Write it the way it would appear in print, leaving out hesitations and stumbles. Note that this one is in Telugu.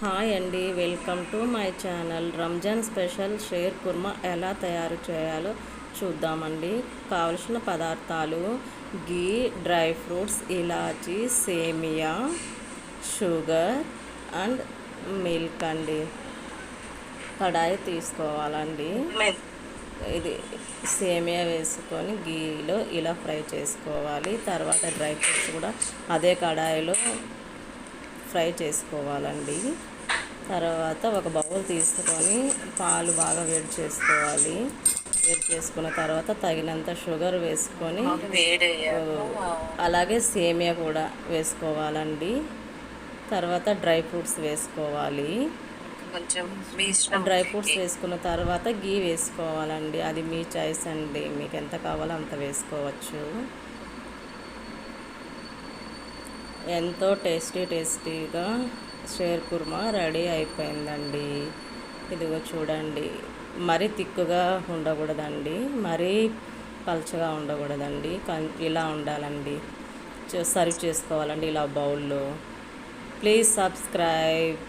హాయ్ అండి, welcome to my channel. Ramzan special sheer kurma ఎలా తయారు చేయాలో చూద్దామండి. కావలసిన పదార్థాలు: గీ, డ్రై ఫ్రూట్స్, ఇలాచీ, సేమియా, షుగర్ అండ్ మిల్క్ అండి. కడాయి తీసుకోవాలండి. ఇది సేమియా వేసుకొని గీలో ఇలా ఫ్రై చేసుకోవాలి. తర్వాత డ్రై ఫ్రూట్స్ కూడా అదే కడాయిలో ఫ్రై చేసుకోవాలండి. తర్వాత ఒక బౌల్ తీసుకొని పాలు బాగా వేడి చేసుకోవాలి. వేడి చేసుకున్న తర్వాత తగినంత షుగర్ వేసుకొని అలాగే సేమియా కూడా వేసుకోవాలండి. తర్వాత డ్రై ఫ్రూట్స్ వేసుకోవాలి. డ్రై ఫ్రూట్స్ వేసుకున్న తర్వాత గీ వేసుకోవాలండి. అది మీ చాయిస్ అండి, మీకు ఎంత కావాలో అంత వేసుకోవచ్చు. ఎంతో టేస్టీగా షేర్ కుర్మా రెడీ అయిపోయిందండి. ఇదిగో చూడండి, మరీ తిక్కుగా ఉండకూడదండి, మరీ పల్చగా ఉండకూడదండి, ఇలా ఉండాలండి. సర్వ్ చేసుకోవాలండి ఇలా బౌల్లో. Please subscribe.